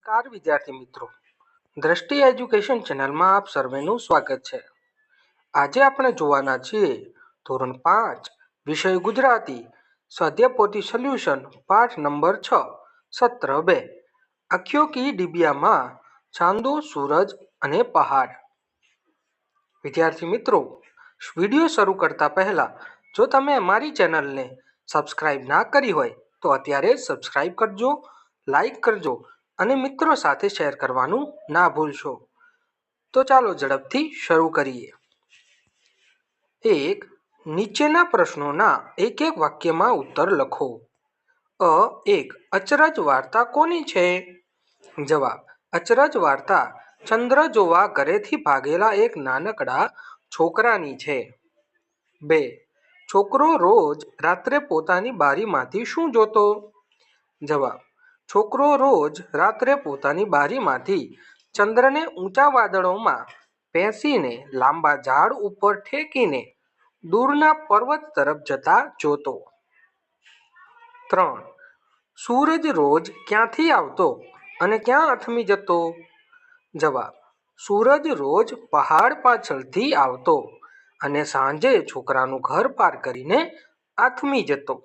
નમસ્કાર વિદ્યાર્થી મિત્રો, દ્રષ્ટિ એજ્યુકેશન ચેનલમાં આપ સર્વેનું સ્વાગત છે. આજે આપણે જોવાના છીએ ધોરણ 5 વિષય ગુજરાતી સ્વાધ્યાય પોથી સોલ્યુશન પાઠ નંબર 6 સત્ર 2 આંખો કી ડિબિયામાં ચાંદો સૂરજ અને પહાડ. વિદ્યાર્થી મિત્રો, વિડીયો શરૂ કરતા પહેલા જો તમે અમારી ચેનલને સબસ્ક્રાઇબ ના કરી હોય તો અત્યારે સબસ્ક્રાઇબ કરજો, લાઈક કરજો અને મિત્રો સાથે શેર કરવાનું ના ભૂલશો. તો ચાલો ઝડપથી શરૂ કરીએ. એક નીચેના પ્રશ્નોના એક એક વાક્યમાં ઉત્તર લખો. એક અચરજ વાર્તા કોની છે? જવાબ: અચરજ વાર્તા ચંદ્ર જોવા ઘરેથી ભાગેલા એક નાનકડા છોકરાની છે. 2. છોકરો રોજ રાત્રે પોતાની બારીમાંથી શું જોતો? જવાબ: છોકરો રોજ રાત્રે પોતાની બારીમાંથી ચંદ્રને ઊંચા વાદળોમાં પેસીને લાંબા ઝાડ ઉપર ઠેકીને દૂરના પર્વત તરફ જતા જોતો. 3. સૂરજ રોજ ક્યાંથી આવતો અને ક્યાં આથમી જતો? જવાબ: સૂરજ રોજ પહાડ પાછળથી આવતો અને સાંજે છોકરાનું ઘર પાર કરીને આથમી જતો.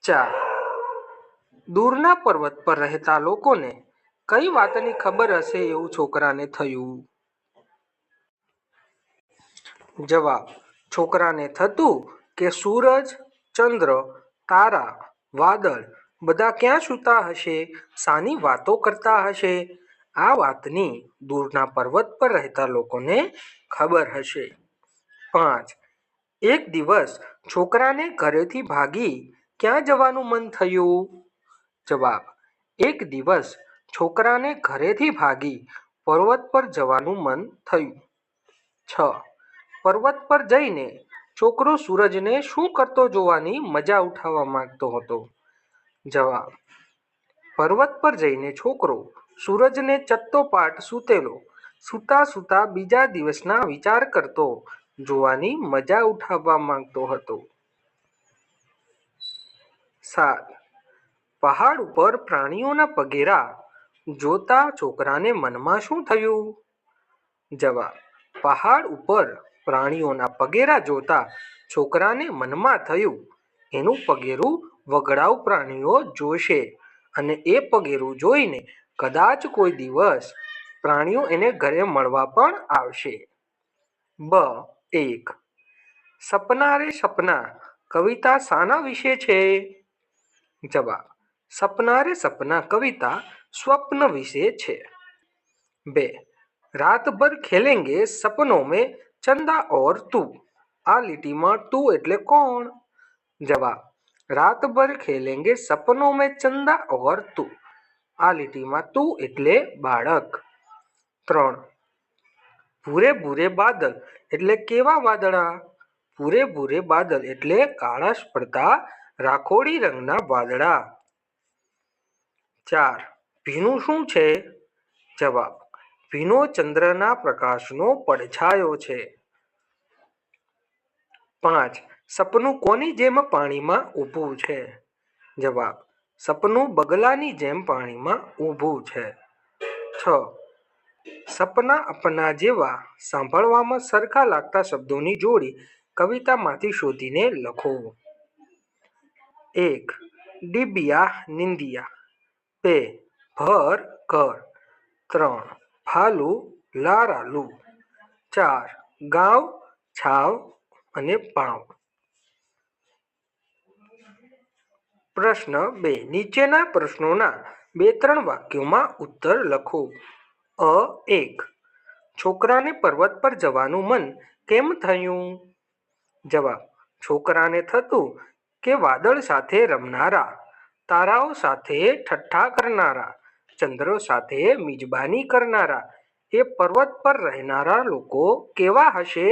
4. દૂરના પર્વત પર રહેતા લોકોને કઈ વાતની ખબર હશે એવું છોકરાને થયું? જવાબ: છોકરાને થતું કે સૂરજ, ચંદ્ર, તારા, વાદળ બધા ક્યાં સૂતા હશે, શાની વાતો કરતા હશે, આ વાતની દૂરના પર્વત પર રહેતા લોકોને ખબર હશે. 5. એક દિવસ છોકરાને ઘરેથી ભાગી ક્યાં જવાનું મન થયું? જવાબ: એક દિવસ છોકરાને ઘરેથી ભાગી પર્વત પર જવાનું મન થયું. 6. પર્વત પર જઈને છોકરો સૂરજને શું કરતો જોવાની મજા ઉઠાવવા માંગતો હતો? જવાબ: પર્વત પર જઈને છોકરો સૂરજને ચત્તોપાટ સૂતેલો સૂતા સૂતા બીજા દિવસના વિચાર કરતો જોવાની મજા ઉઠાવવા માંગતો હતો. 7. પહાડ ઉપર પ્રાણીઓના પગેરા જોતા છોકરાને મનમાં શું થયું? જવાબ: પહાડ ઉપર પ્રાણીઓના પગેરા જોતા છોકરાને મનમાં થયું, એનું પગેરું વગડાઉ પ્રાણીઓ જોશે અને એ પગેરું જોઈને કદાચ કોઈ દિવસ પ્રાણીઓ એને ઘરે મળવા પણ આવશે. 1. સપના રે સપના કવિતા શાના વિશે છે? જવાબ: સપના રે સપના કવિતા સ્વપ્ન વિશે છે. 2. रात भर खेलेंगे सपनों में चंदा और तू. આ લીટીમાં તું એટલે કોણ? જવાબ: रात भर खेलेंगे सपनों में चंदा और तू. આ લીટીમાં તું એટલે બાળક. 3. ભૂરે ભૂરે બાદલ એટલે કેવા વાદળા? ભૂરે ભૂરે બાદલ એટલે કાળાશ પડતા રાખોડી રંગના વાદળા. 4. ભીનું શું છે? જવાબ: ભીનો ચંદ્રના પ્રકાશનો પડછાયો છે. 5. સપનું કોની જેમ પાણીમાં ઊભું છે? જવાબ: સપનું બગલાની જેમ પાણીમાં ઊભું છે. 6. સપના અપના જેવા સાંભળવામાં સરખા લાગતા શબ્દોની જોડી કવિતામાંથી શોધીને લખો. 1. ડિબિયા નિંદિયા. 2. ભર ઘર. 3. ભાલુ લારાલુ. 4. ગાવ છાવ અને પાવ. પ્રશ્ન 2. નીચેના પ્રશ્નોના 2-3 વાક્યોમાં ઉત્તર લખો. 1. છોકરાને પર્વત પર જવાનું મન કેમ થયું? જવાબ: છોકરાને થતું કે વાદળ સાથે રમનારા, તારાઓ સાથે ઠઠ્ઠા કરનારા, ચંદ્ર સાથે મિજબાની કરનારા એ પર્વત પર રહેનારા લોકો કેવા હશે?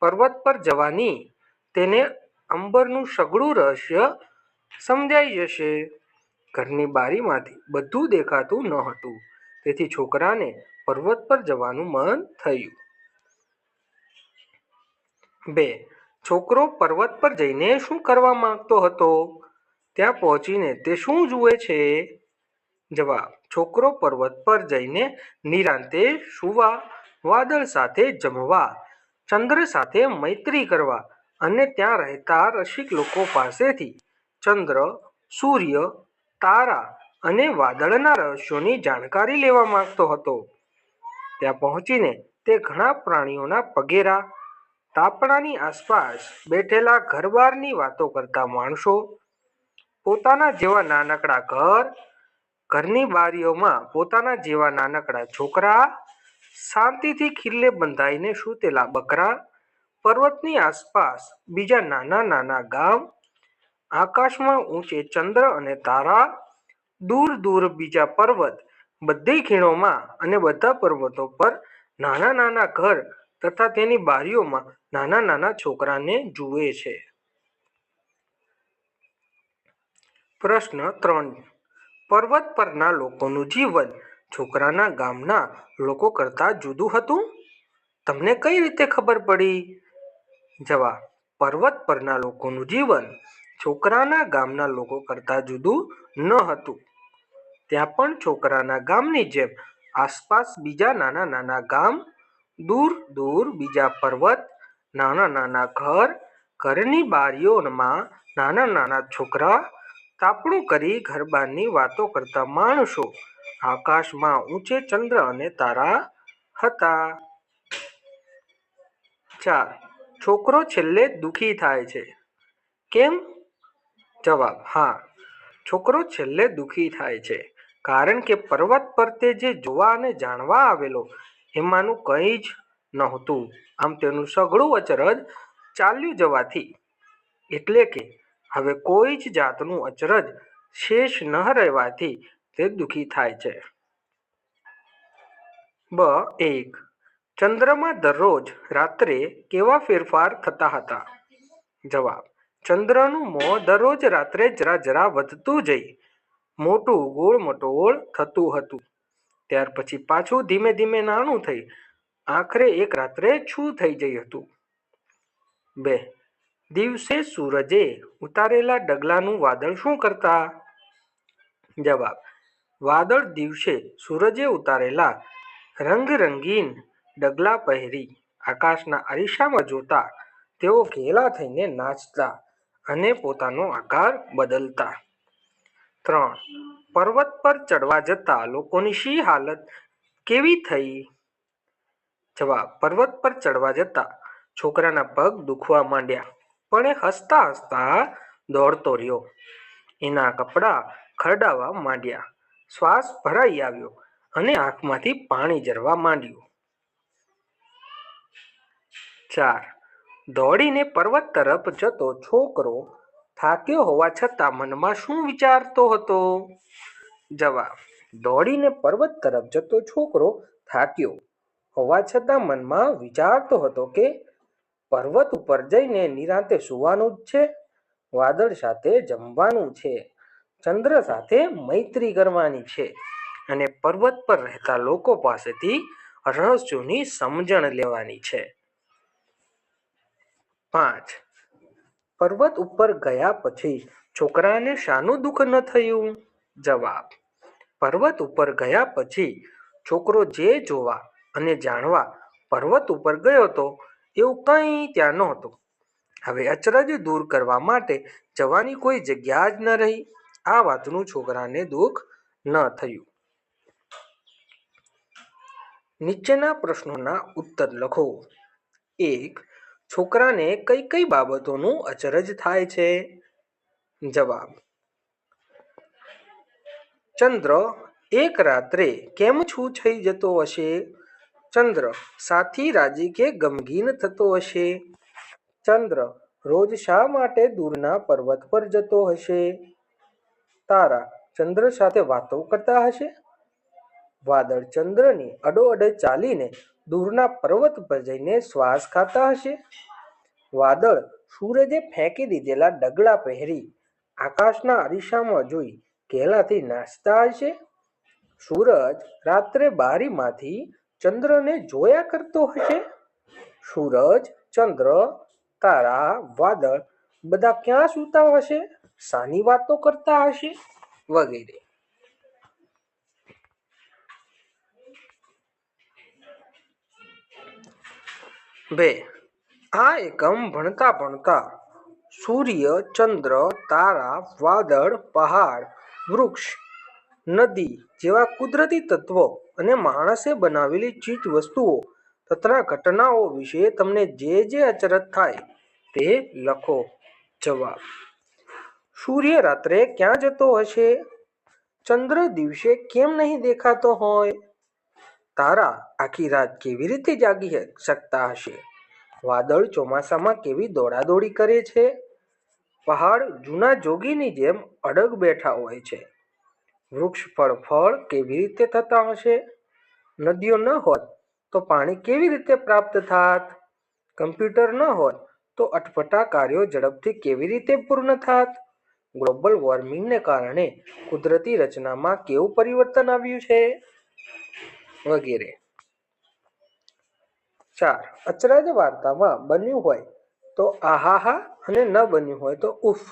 પર્વત પર જવાની તેને અંબરનું સઘળું રહસ્ય સમજાઈ જશે. ઘરની બારીમાંથી બધું દેખાતું ન હતું, તેથી છોકરાને પર્વત પર જવાનું મન થયું. 2. છોકરો પર્વત પર જઈને શું કરવા માંગતો હતો? ત્યાં પહોંચીને તે શું જુએ છે? જવાબ: છોકરો પર્વત પર જઈને નિરાંતે સૂવા, વાદળ સાથે જમવા, ચંદ્ર સાથે મૈત્રી કરવા અને ત્યાં રહેતા રસિક લોકો પાસેથી ચંદ્ર, સૂર્ય, તારા અને વાદળના રહસ્યોની જાણકારી લેવા માંગતો હતો. ત્યાં પહોંચીને તે ઘણા પ્રાણીઓના પગેરા, તાપણાની આસપાસ બેઠેલા ઘરબારની વાતો કરતા માણસો, પોતાના જેવા નાનકડા ઘરની બારીઓમાં પોતાના જેવા નાનકડા છોકરા, શાંતિથી ખીલ્લે બંધાઈને સૂતેલા બકરા, પર્વતની આસપાસ બીજા નાના નાના ગામ, આકાશમાં ઊંચે ચંદ્ર અને તારા, દૂર દૂર બીજા પર્વત, બધી ખીણોમાં અને બધા પર્વતો પર નાના નાના ઘર તથા તેની બારીઓમાં નાના નાના છોકરાને જુએ છે. પ્રશ્ન 3. પર્વત પરના લોકોનું જીવન છોકરાના ગામના લોકો કરતાં જુદું હતું? તમને કઈ રીતે ખબર પડી? જવાબ: પર્વત પરના લોકોનું જીવન છોકરાના ગામના લોકો કરતાં જુદું ન હતું. ત્યાં પણ છોકરાના ગામની જેમ આસપાસ બીજા નાના નાના ગામ, દૂર દૂર બીજા પર્વત, નાના નાના ઘરની બારીઓમાં નાના નાના છોકરા, તાપણું કરી ઘરબારની વાતો કરતા માણસો, આકાશમાં ઊંચે ચંદ્ર અને તારા હતા. 4. છોકરો છેલ્લે દુઃખી થાય છે. કેમ? જવાબ: હા, છોકરો છેલ્લે દુઃખી થાય છે કારણ કે પર્વત પર તે જે જોવા અને જાણવા આવેલો એમાંનું કંઈ જ નહોતું. આમ તેનું સઘળું અચરજ ચાલ્યું જવાથી, એટલે કે હવે કોઈ જ જાતનું અચરજ શેષ ન રહેવાથી તે દુઃખી થાય છે. 1. ચંદ્રમાં દરરોજ રાત્રે કેવા ફેરફાર થતા હતા? જવાબ: ચંદ્રનું મોં દરરોજ રાત્રે જરા જરા વધતું જઈ મોટું ગોળ-મટોળ થતું હતું. ત્યાર પછી પાછું ધીમે ધીમે નાનું થઈ આખરે એક રાત્રે છૂ થઈ જઈ હતું. 2. દિવસે સૂરજે ઉતારેલા ડગલાનું વાદળ શું કરતા? જવાબ: વાદળ દિવસે સૂરજે ઉતારેલા રંગરંગીન ડગલા પહેરી આકાશના અરીસામાં જોતા તેઓ ઘેલા થઈને નાચતા અને પોતાનો આકાર બદલતા. 3. પર્વત પર ચડવા જતા લોકોની શી હાલત કેવી થઈ? જવાબ: પર્વત પર ચડવા જતા છોકરાના પગ દુખવા માંડ્યા, પણ એ હસતા હસતા દોડતો રહ્યો. એના કપડાં ખરડાવા માંડ્યા, શ્વાસ ભરાઈ આવ્યો અને આંખમાંથી પાણી ઝરવા માંડ્યું. 4. દોડીને પર્વત તરફ જતો છોકરો થાક્યો હોવા છતાં મનમાં શું વિચારતો હતો? જવાબ: દોડીને પર્વત તરફ જતો છોકરો થાક્યો હોવા છતાં મનમાં વિચારતો હતો કે પર્વત ઉપર જઈને નિરાંતે સૂવાનું જ છે, વાદળ સાથે જમવાનું છે, ચંદ્ર સાથે મૈત્રી કરવાની છે અને પર્વત પર રહેતા લોકો પાસેથી રહસ્યોની સમજણ લેવાની છે. 5. પર્વત ઉપર ગયા પછી છોકરાને શાનું દુઃખ ન થયું? જવાબ: પર્વત ઉપર ગયા પછી છોકરો જે જોવા અને જાણવા પર્વત ઉપર ગયો હતો એવું કંઈ ત્યાં નહોતું. હવે અચરજ દૂર કરવા માટે જવાની કોઈ જગ્યા જ ન રહી. આ વાતનું છોકરાને દુઃખ ન થયું. નીચેના પ્રશ્નોના ઉત્તર લખો. 1. છોકરાને કઈ કઈ બાબતોનું અચરજ થાય છે? જવાબ: ચંદ્ર એક રાત્રે કેમ છૂ થઈ જતો હશે? ચંદ્ર શાથી રાજી કે ગમગીન થતો હશે? ચંદ્ર રોજ શા માટે દૂરના પર્વત પર જતો હશે? તારા ચંદ્ર સાથે વાતો કરતા હશે? વાદળ ચંદ્રની અડોઅડ ચાલીને દૂરના પર્વત પર જઈને શ્વાસ ખાતા હશે? વાદળ સૂરજે ફેંકી દીધેલા ડગલા પહેરી આકાશના અરીસામાં જોઈ ઘેલાથી નાચતા હશે? સૂરજ રાત્રે બારીમાંથી ચંદ્રને જોયા કરતો હશે? સૂરજ, ચંદ્ર, તારા, વાદળ બધા ક્યાં સૂતા હશે? શાની વાતો કરતા હશે? વગેરે. બે, આ એકમ ભણતા ભણતા સૂર્ય, ચંદ્ર, તારા, વાદળ, પહાડ, વૃક્ષ, નદી જેવા કુદરતી તત્વો અને માણસે બનાવેલી ચીજ વસ્તુઓ તથા ઘટનાઓ વિશે તમને જે અચરજ થાય તે લખો. જવાબ: સૂર્ય રાત્રે ક્યાં જતો હશે? ચંદ્ર દિવસે કેમ નહીં દેખાતો હોય? તારા આખી રાત કેવી રીતે જાગી શકતા હશે? વાદળ ચોમાસામાં કેવી દોડાદોડી કરે છે? પહાડ જૂના જોગીની જેમ અડગ બેઠા હોય છે. વૃક્ષ ફળ કેવી રીતે થતા હશે? નદીઓ ન હોત તો પાણી કેવી રીતે પ્રાપ્ત થાત? કમ્પ્યુટર ન હોત તો અટપટા કાર્યો ઝડપથી કેવી રીતે પૂર્ણ થાત? ગ્લોબલ વોર્મિંગને કારણે કુદરતી રચનામાં કેવું પરિવર્તન આવ્યું છે? વગેરે. 4. અચરજ વાર્તામાં બન્યું હોય તો આહાહા અને ન બન્યું હોય તો ઉફ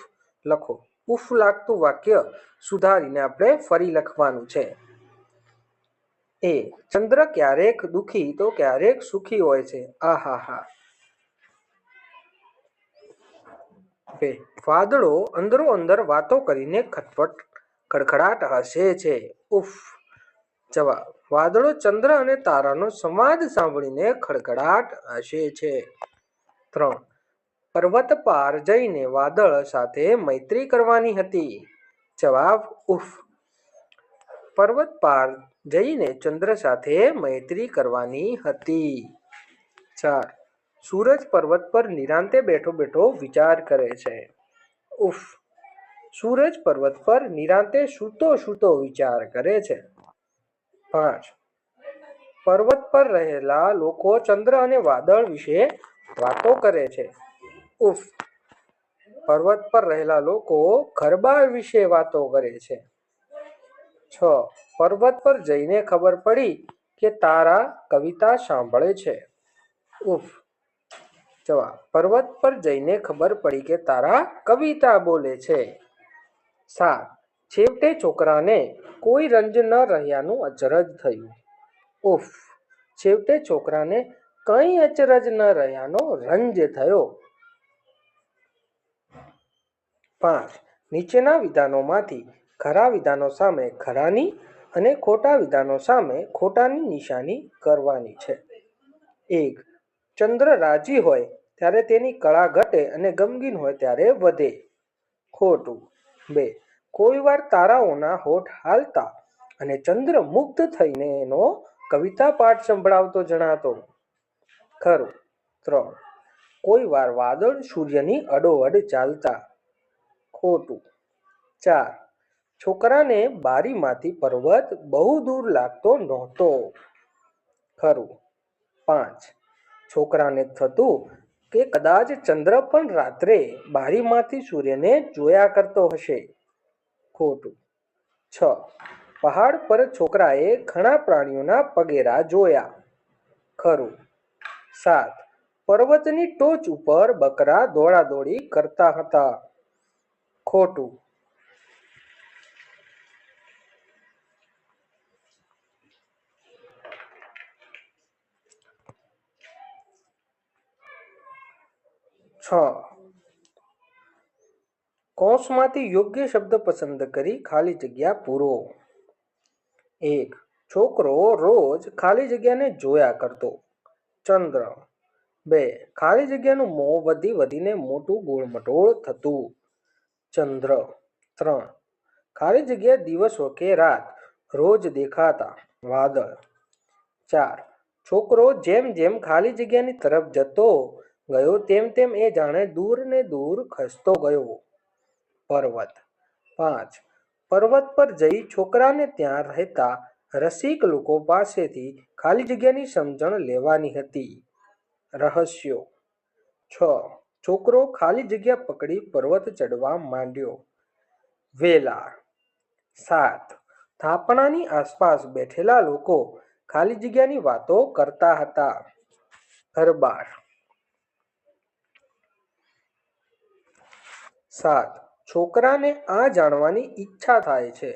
લખો. ઉફ લાગતું વાક્ય સુધારીને આપણે ફરી લખવાનું છે. એ. ચંદ્ર ક્યારેક દુઃખી તો ક્યારેક સુખી હોય છે. આહાહા. બે. વાદળો અંદરો અંદર વાતો કરીને ખડખડાટ હસે છે. ઉફ. જવાબ: વાદળો ચંદ્ર અને તારાનો સંવાદ સાંભળીને ખડખડાટ હસે છે. 3. પર્વત પાર જઈને વાદળ સાથે મૈત્રી કરવાની હતી. જવાબ: ઉફ. પર્વત પાર જઈને ચંદ્ર સાથે મૈત્રી કરવાની હતી. 4. સૂરજ પર્વત પર નિરાંતે બેઠો બેઠો વિચાર કરે છે. ઉફ. સૂરજ પર્વત પર નિરાંતે સૂતો સૂતો વિચાર કરે છે. 5. પર્વત પર રહેલા લોકો ચંદ્ર અને વાદળ વિશે વાતો કરે છે. ઉફ. પર્વત પર રહેલા લોકો ગરબા વિશે વાતો કરે છે. 6. પર્વત પર જઈને ખબર પડી કે તારા કવિતા સાંભળે છે. ઉફ. જવાબ: પર્વત પર જઈને ખબર પડી કે તારા કવિતા બોલે છે. 7. છેવટે છોકરાને કોઈ રંજ ન રહ્યાનું અચરજ થયું. ઉફ. છેવટે છોકરાને કંઈ અચરજ ન રહ્યાનો રંજ થયો. 5. નીચેના વિધાનોમાંથી ખરા વિધાનો સામે ખરાની અને ખોટા વિધાનો સામે ખોટાની નિશાની કરવાની છે. 1. ચંદ્ર રાજી હોય ત્યારે તેની કળા ઘટે અને ગમગીન હોય ત્યારે વધે. ખોટું. 2. કોઈ વાર તારાઓના હોઠ હાલતા અને ચંદ્ર મુગ્ધ થઈને એનો કવિતા પાઠ સંભળાવતો જણાતો. ખરું. 3. કોઈ વાર વાદળ સૂર્યની અડોઅડ ચાલતા. ખોટું. 4. છોકરાને બારીમાંથી પર્વત બહુ દૂર લાગતો નહોતો. ખરું. 5. છોકરાને થતું કે કદાચ ચંદ્ર પણ રાત્રે બારીમાંથી સૂર્યને જોયા કરતો હશે. ખોટું. 6. પહાડ પર છોકરાએ ઘણા પ્રાણીઓના પગેરા જોયા. ખરું. 7. પર્વતની ટોચ ઉપર બકરા દોડાદોડી કરતા હતા. ખોટું. 6. કૌંસમાંથી યોગ્ય શબ્દ પસંદ કરી ખાલી જગ્યા પૂરો. 1. છોકરો રોજ ખાલી જગ્યાને જોયા કરતો. ચંદ્ર. 2. ખાલી જગ્યાનું મોં વધી વધીને મોટું ગોળમટોળ થતું. ચંદ્ર. 3. ખાલી જગ્યા દિવસ કે રાત રોજ દેખાતા. વાદળ. 4. છોકરો જેમ જેમ ખાલી જગ્યાની તરફ જતો ગયો તેમ તેમ એ જાણે દૂર ને દૂર ખસતો ગયો. પર્વત. 5. પર્વત પર જઈ છોકરાને ત્યાં રહેતા રસિક લોકો પાસેથી ખાલી જગ્યાની સમજણ લેવાની હતી. રહસ્યો. 6. છોકરો ખાલી જગ્યા પકડી પર્વત ચડવા માંડ્યો. વેલા. 7. થાપણાની આસપાસ બેઠેલા લોકો ખાલી જગ્યાની વાતો કરતા હતા. દરબાર. 7. છોકરાને આ જાણવાની ઈચ્છા થાય છે.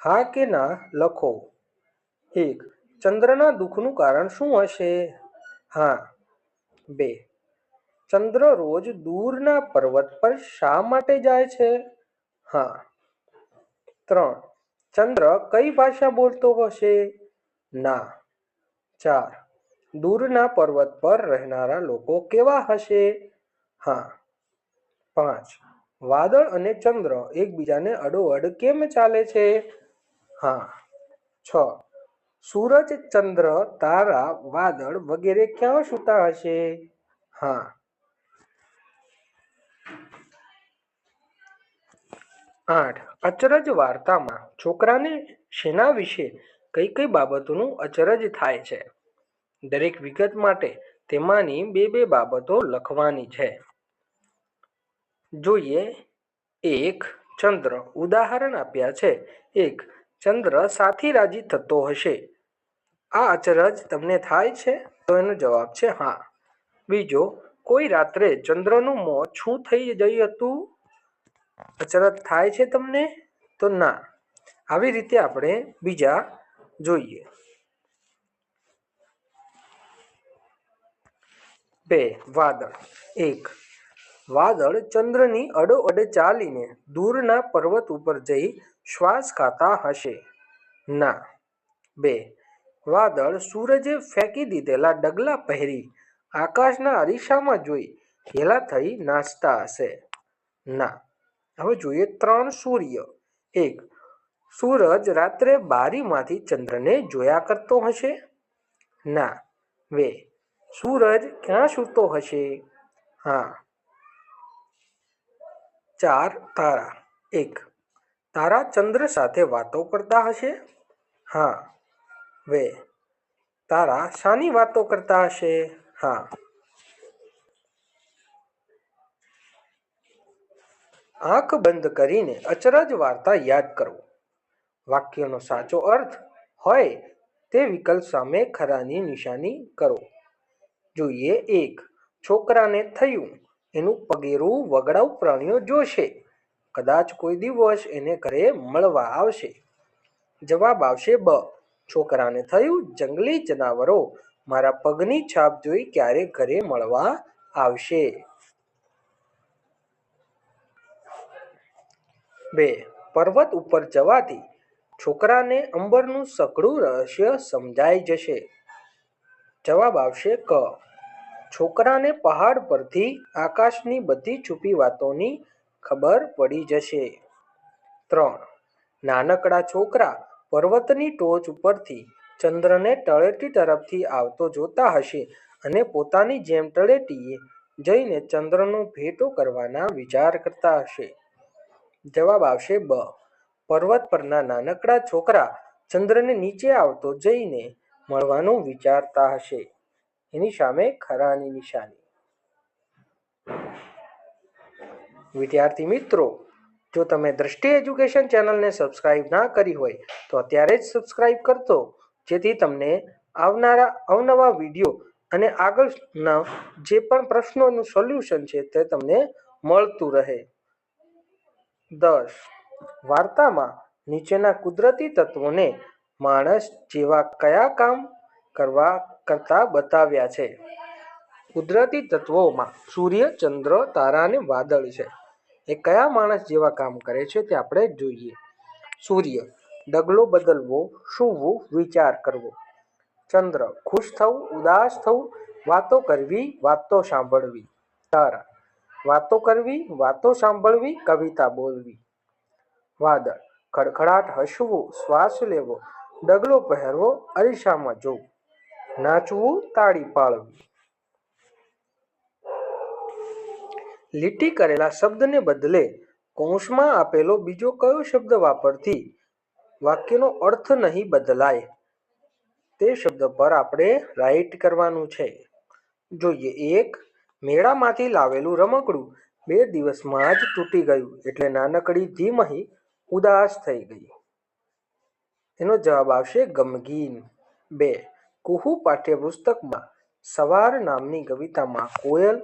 હા કે ના લખો. 1. ચંદ્રના દુઃખનું કારણ શું હશે? હા. 2. ચંદ્ર રોજ દૂરના પર્વત પર શા માટે જાય છે? હા. 3. ચંદ્ર કઈ ભાષા બોલતો હશે? ના. 4. દૂરના પર્વત પર રહેનારા લોકો કેવા હશે? હા. 5. વાદળ અને ચંદ્ર એકબીજાને અડોઅડ કેમ ચાલે છે? હા. 6. સૂરજ, ચંદ્ર, તારા, વાદળ વગેરે ક્યાં સૂતા હશે? હા. 8. અચરજ વાર્તામાં છોકરાને શેના વિશે કઈ કઈ બાબતોનું અચરજ થાય છે? દરેક વિગત માટે તેમાંની બે બાબતો લખવાની છે. જોઈએ. 1. ચંદ્ર. ઉદાહરણ આપ્યા છે. 1. ચંદ્ર સાથી રાજી થતો હશે. આ અચરજ તમને થાય છે? તો એનો જવાબ છે હા. બીજો, કોઈ રાત્રે ચંદ્રનું મોં શું થઈ ગયું હતું? અચરજ થાય છે તમને? તો ના. આવી રીતે આપણે બીજા જોઈએ. 2. વાદળ. 1. વાદળ ચંદ્રની અડોઅડ ચાલીને દૂરના પર્વત ઉપર જઈ શ્વાસ ખાતા હશે. ના. 2. વાદળ સૂરજે ફેંકી દીધેલા ડગલા પહેરી આકાશના અરીસામાં જોઈ ઘેલા થઈ નાચતા હશે. ના. હવે જોઈએ 3. સૂર્ય. 1. સૂરજ રાત્રે બારીમાંથી ચંદ્રને જોયા કરતો હશે. ના. 2. સૂરજ ક્યાં સૂતો હશે? હા. 4. તારા. 1. તારા ચંદ્ર સાથે વાતો કરતા હશે. હા. 2. તારા શાની વાતો કરતા હશે? હા. આંખ બંધ કરીને અચરજ વાર્તા યાદ કરો. વાક્યનો સાચો અર્થ હોય તે વિકલ્પ સામે ખરાની નિશાની કરો. જોઈએ. 1. છોકરાને થયું એનું પગેરું વગડાઉ પ્રાણીઓ જોશે. કદાચ કોઈ દિવસ એને ઘરે મળવા આવશે. જવાબ આવશે બ. છોકરાને થયું જંગલી જનાવરો મારા પગની છાપ જોઈ ક્યારે ઘરે મળવા આવશે. 2. પર્વત ઉપર જવાથી છોકરાને અંબરનું સઘળું રહસ્ય સમજાઈ જશે. જવાબ આવશે ક. છોકરાને પહાડ પરથી આકાશની બધી છુપી વાતોની ખબર પડી જશે. 3. નાનકડા છોકરા પર્વતની ટોચ ઉપરથી ચંદ્રને તળેટી તરફથી આવતો જોતા હશે અને પોતાની જેમ તળેટીએ જઈને ચંદ્રનો ભેટો કરવાના વિચાર કરતા હશે. જવાબ આવશે બ. પર્વત પરના નાનકડા છોકરા ચંદ્રને નીચે આવતો જઈને મળવાનું વિચારતા હશે. એની સામે ખરાની નિશાની. વિદ્યાર્થી મિત્રો, જો તમે દ્રષ્ટિ એજ્યુકેશન ચેનલને સબસ્ક્રાઇબ ના કરી હોય તો અત્યારે જ સબસ્ક્રાઇબ કરજો, જેથી તમને આવનારા અવનવા વિડીયો અને આગળના જે પણ પ્રશ્નોનું સોલ્યુશન છે તે તમને મળતું રહે. 10. વાર્તામાં નીચેના કુદરતી તત્વોને માણસ જેવા કયા કામ કરતા બતાવ્યા છે? કુદરતી તત્વોમાં સૂર્ય, ચંદ્ર, તારા અને વાદળ છે. એ કયા માણસ જેવા કામ કરે છે તે આપણે જોઈએ. સૂર્ય. ડગલો બદલવો, સૂવું, વિચાર કરવો. ચંદ્ર. ખુશ થવું, ઉદાસ થવું, વાતો કરવી, વાતો સાંભળવી. તારા. વાતો કરવી, વાતો સાંભળવી, કવિતા બોલવી. વાદળ. ખડખડાટ હસવું, શ્વાસ લેવો, ડગલો પહેરવો, અરીસામાં જોવું, નાચવું, તાળી પાડવી. લીટી કરેલા શબ્દને બદલે કૌંસમાં આપેલો બીજો કયો શબ્દ વાપરથી વાક્યનો અર્થ નહીં બદલાય? તે શબ્દ પર આપણે રાઈટ કરવાનું છે. જોઈએ. 1. મેળામાંથી લાવેલું રમકડું 2 દિવસમાં જ તૂટી ગયું એટલે નાનકડી ધીમહી ઉદાસ થઈ ગઈ. એનો જવાબ આવશે ગમગીન. 2. કુહુ પાઠ્યપુસ્તકમાં સવાર નામની કવિતામાં કોયલ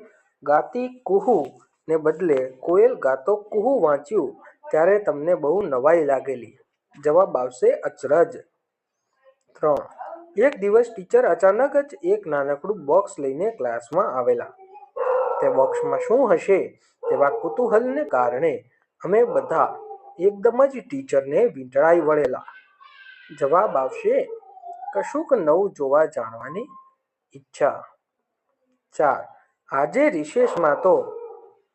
ગાતી કુહુ ને બદલે કોયલ ગાતો કુહુ વાંચ્યું ત્યારે તમને બહુ નવાઈ લાગેલી? જવાબ આવશે અચરજ. 3. એક દિવસ ટીચર અચાનક જ એક નાનકડું બોક્સ લઈને ક્લાસમાં આવેલા. તે બોક્સમાં શું હશે તેવા કુતૂહલને કારણે અમે બધા એકદમ જ ટીચરને વીંટળાઈ વળેલા. જવાબ આવશે કશુંક નવું જોવા જાણવાની ઈચ્છા. 4. આજે રિસેસમાં તો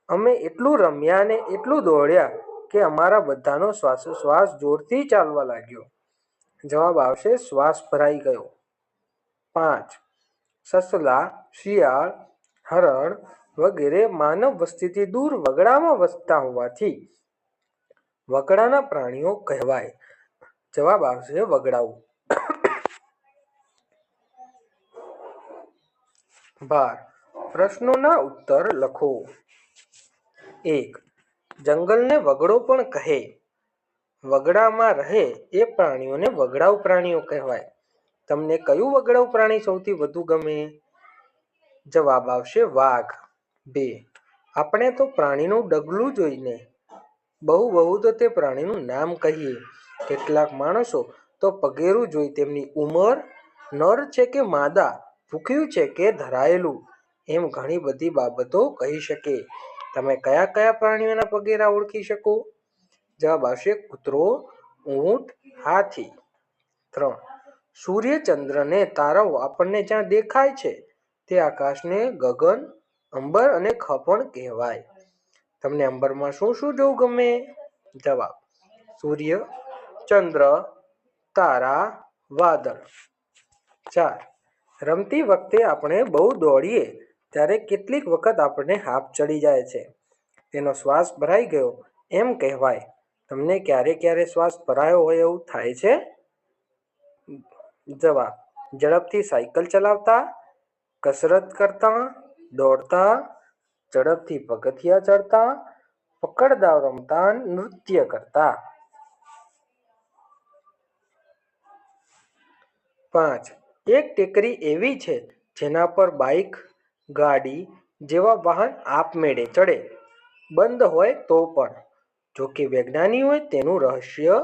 અમે એટલું રમ્યા ને એટલું દોડ્યા કે અમારા બધાનો શ્વાસોશ્વાસ જોરથી ચાલવા લાગ્યો. જવાબ આવશે શ્વાસ ભરાઈ ગયો. 5. સસલા, શિયાળ, હરણ વગેરે માનવ વસ્તીથી દૂર વગડામાં વસતા હોવાથી વગડાના પ્રાણીઓ કહેવાય. જવાબ આવશે વગડાઉ. 12. પ્રશ્નોના ઉત્તર લખો. 1. જંગલને વગડો પણ કહે. વગડામાં રહે એ પ્રાણીઓને વગડાઉ પ્રાણીઓ કહેવાય. તમને કયું વગડાઉ પ્રાણી સૌથી વધુ ગમે? જવાબ આવશે વાઘ. 2. આપણે તો પ્રાણીનું ડગલું જોઈને બહુ તો તે પ્રાણીનું નામ કહીએ. કેટલાક માણસો તો પગેરું જોઈ તેમની ઉંમર, નર છે કે માદા, ભૂખ્યું છે કે ધરાયેલું, એમ ઘણી બધી બાબતો કહી શકે. તમે કયા કયા પ્રાણીઓના પગેરા ઓળખી શકો? જવાબ આવશે કૂતરો, ઊંટ, હાથી. 3. સૂર્ય, ચંદ્ર ને તારાઓ આપણને જ્યાં દેખાય છે તે આકાશને ગગન, અંબર અને ખપણ કહેવાય. તમને અંબરમાં શું શું જોવું ગમે? જવાબ સૂર્ય, ચંદ્ર, તારા, વાદળ. 4. રમતી વખતે આપણે બહુ દોડીએ ત્યારે કેટલીક વખત આપણને હાંફ ચડી જાય છે. તેનો શ્વાસ ભરાઈ ગયો એમ કહેવાય. તમને ક્યારે શ્વાસ ભરાયો હોય એવું થાય છે? જવાબ ઝડપથી સાયકલ ચલાવતા, કસરત કરતા, દોડતા, ઝડપથી પગથિયા ચડતા, પકડદાવ રમતા, નૃત્ય કરતા. 5. એક ટેકરી એવી છે જેના પર બાઇક, ગાડી જેવા વાહન આપમેળે ચડે, બંધ હોય તો પણ. જોકે વૈજ્ઞાનિકોએ તેનું રહસ્ય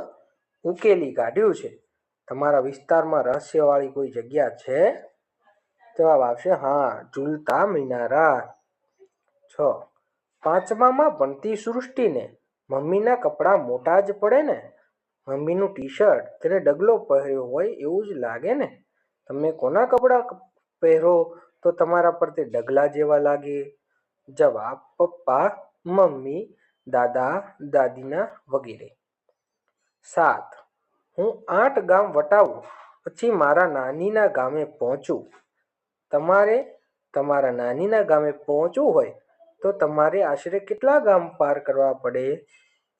ઉકેલી કાઢ્યું છે. તમારા વિસ્તારમાં રહસ્યવાળી કોઈ જગ્યા છે? જવાબ આવશે હા, ઝૂલતા મિનારા. 6. પાંચમામાં ભણતી સૃષ્ટિને મમ્મીના કપડાં મોટા જ પડે ને? મમ્મીનું ટી-શર્ટ તેને ડગલો પહેર્યો હોય એવું જ લાગે ને? તમે કોના કપડાં પહેરો તો તમારા પર તે ડગલા જેવા લાગે? જવાબ પપ્પા, મમ્મી, દાદા, દાદીના વગેરે. 7. હું 8 ગામ વટાવું પછી મારા નાનીના ગામે પહોંચું. તમારે તમારા નાનીના ગામે પહોંચવું હોય તો તમારે આશરે કેટલા ગામ પાર કરવા પડે?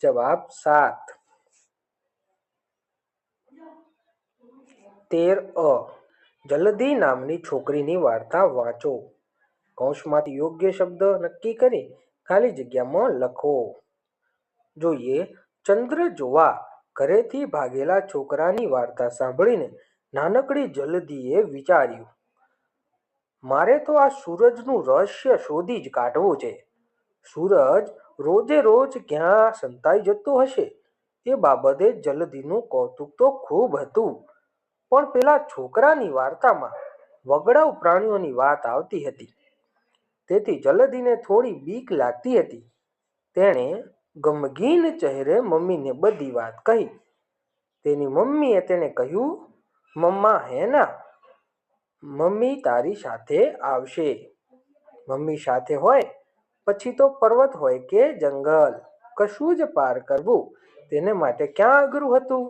જવાબ 7. 13. જલધી નામની છોકરીની વાર્તા વાંચો. કૌંસમાંથી યોગ્ય શબ્દ નક્કી કરી ખાલી જગ્યામાં લખો. જોઈએ ચંદ્ર જોવા ઘરેથી ભાગેલા છોકરાની વાર્તા સાંભળીને નાનકડી જલધીએ વિચાર્યું, મારે તો આ સૂરજનું રહસ્ય શોધી જ કાઢવું છે. સૂરજ રોજે રોજ ક્યાં સંતાઈ જતો હશે એ બાબતે જલધીનું કૌતુક તો ખૂબ હતું. પણ પેલા છોકરાની વાર્તામાં વગડાઉ પ્રાણીઓની વાત આવતી હતી. તેથી જલધીને થોડી બીક લાગતી હતી. તેણે ગમગીન ચહેરે મમ્મીને બધી વાત કહી. તેની મમ્મીએ તેને કહ્યું, મમ્મા હે ના, મમ્મી તારી સાથે આવશે. મમ્મી સાથે હોય પછી તો પર્વત હોય કે જંગલ કશું જ પાર કરવું તેને માટે ક્યાં અઘરું હતું.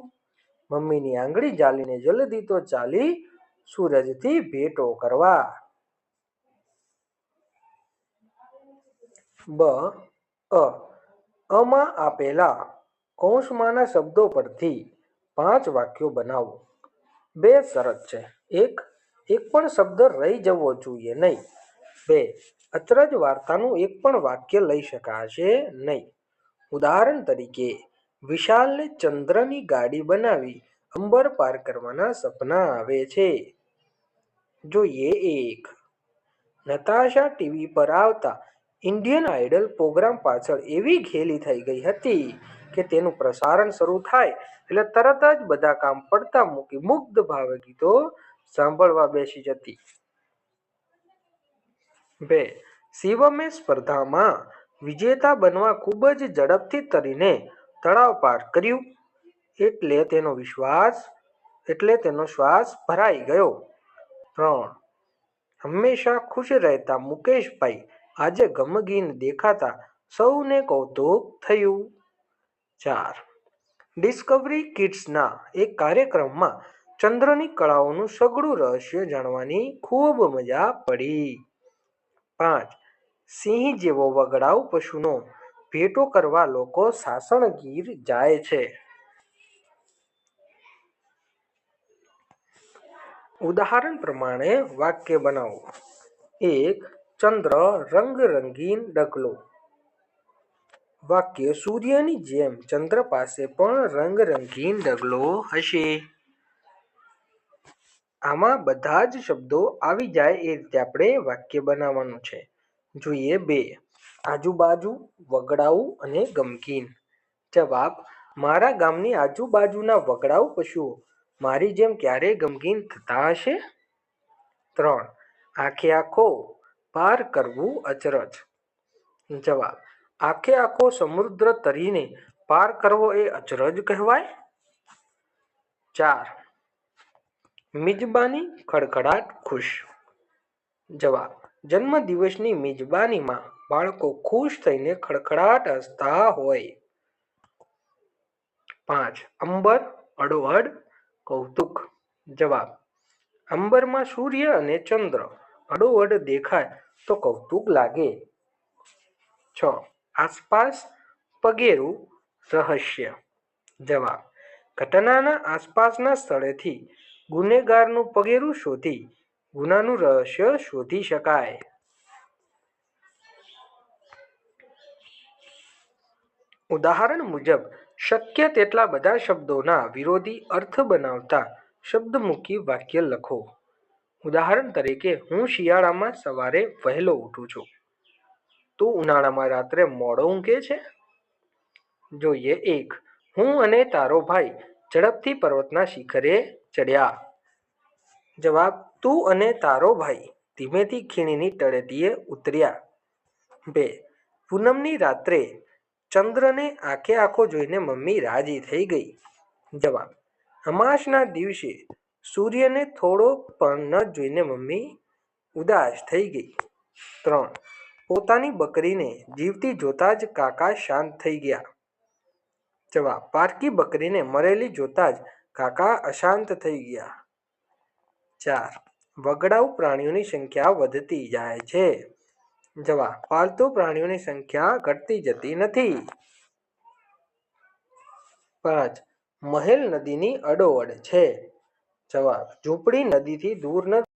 મમ્મીની આંગળી ઝાલીને જલધી તો ચાલી સૂરજથી ભેટો કરવા. બ અમાં આપેલા કૌંસમાંના શબ્દો પરથી 5 વાક્યો બનાવો. 2 શરત છે. 1. એક પણ શબ્દ રહી જવો જોઈએ નહીં. 2. અચરજ વાર્તાનું એક પણ વાક્ય લઈ શકાશે નહીં. ઉદાહરણ તરીકે, વિશાલને ચંદ્રની ગાડી બનાવી અંબર પાર કરવાના સપના આવે છે. જોઈએ 1. નતાશા ટીવી પર આવતા ઇન્ડિયન આઇડલ પ્રોગ્રામ પાછળ એવી ઘેલી થઈ ગઈ હતી કે તેનું પ્રસારણ શરૂ થાય એટલે તરત જ બધા કામ પડતા મૂકી મુગ્ધ ભાવે ગીતો સાંભળવા બેસી જતી. 2. શિવમે સ્પર્ધામાં વિજેતા બનવા ખૂબ જ ઝડપથી તરીને તળાવ પાર કર્યું એટલે તેનો શ્વાસ ભરાઈ ગયો. 3. હંમેશા ખુશ રહેતા મુકેશભાઈ આજે ગમગીન દેખાતા સૌને કૌતુક થયું. 4. ડિસ્કવરી કિડ્સના એક કાર્યક્રમમાં ચંદ્રની કળાઓનું સઘળું રહસ્ય જાણવાની ખૂબ મજા પડી. 5. સિંહ જેવો વગડાઉ પશુનો ભેટો કરવા લોકો સાસણગીર જાય છે. ઉદાહરણ પ્રમાણે વાક્ય બનાવો. 1. ચંદ્ર રંગરંગીન ડગલો. વાક્ય સૂર્યની જેમ ચંદ્ર પાસે પણ રંગરંગીન ડગલો હશે. આમાં બધા જ શબ્દો આવી જાય એ રીતે આપણે વાક્ય બનાવવાનું છે. જોઈએ 2. આજુબાજુ, વગડાઉ અને ગમગીન. જવાબ: મારા ગામની આજુબાજુના વગડાઉ પશુઓ મારી જેમ ક્યારેય ગમગીન થતા હશે? 3. આખે આખો પાર કરવું અચરજ. જવાબ: આખે આખો સમુદ્ર તરીને પાર કરવો એ અચરજ કહેવાય? 4. મિજબાની ખડખડાટ ખુશ. જવાબ: જન્મદિવસની મિજબાનીમાં બાળકો ખુશ થઈને ખડખડાટ હસતા હોય. 5. અંબર અડોઅડ કૌતુક. જવાબ: અંબરમાં સૂર્ય અને ચંદ્ર અડોઅડ દેખાય તો કૌતુક લાગે. 6. આસપાસ પગેરું રહસ્ય. જવાબ: ઘટનાના આસપાસના સ્થળેથી ગુનેગારનું પગેરું શોધી ગુનાનું રહસ્ય શોધી શકાય. ઉદાહરણ મુજબ શક્ય તેટલા બધા શબ્દોના વિરોધી અર્થ બનાવતા શબ્દ મૂકી વાક્ય લખો. ઉદાહરણ તરીકે, હું શિયાળામાં સવારે વહેલો ઉઠું છું. તું ઉનાળામાં રાત્રે મોડો ઊંઘે છે. જોઈએ 1. હું અને તારો ભાઈ ઝડપથી પર્વતના શિખરે ચડ્યા. જવાબ: તું અને તારો ભાઈ ધીમેથી ખીણની તળેટીએ ઉતર્યા. 2. પૂનમની રાત્રે ચંદ્રને આખે આખો જોઈને મમ્મી રાજી થઈ ગઈ. જવાબ: અમાસના દિવસે સૂર્યને થોડો પણ ન જોઈને મમ્મી ઉદાસ થઈ ગઈ. 3. પોતાની બકરીને જીવતી જોતા જ કાકા શાંત થઈ ગયા. જવાબ: પારકી બકરીને મરેલી જોતા જ કાકા અશાંત થઈ ગયા. 4. વગડાઉ પ્રાણીઓની સંખ્યા વધતી જાય છે. જવાબ: પાલતુ પ્રાણીઓની સંખ્યા ઘટતી જતી નથી. 5. મહેલ નદીની અડોઅડ છે. જવાબ: ઝૂંપડી નદીથી દૂર નથી.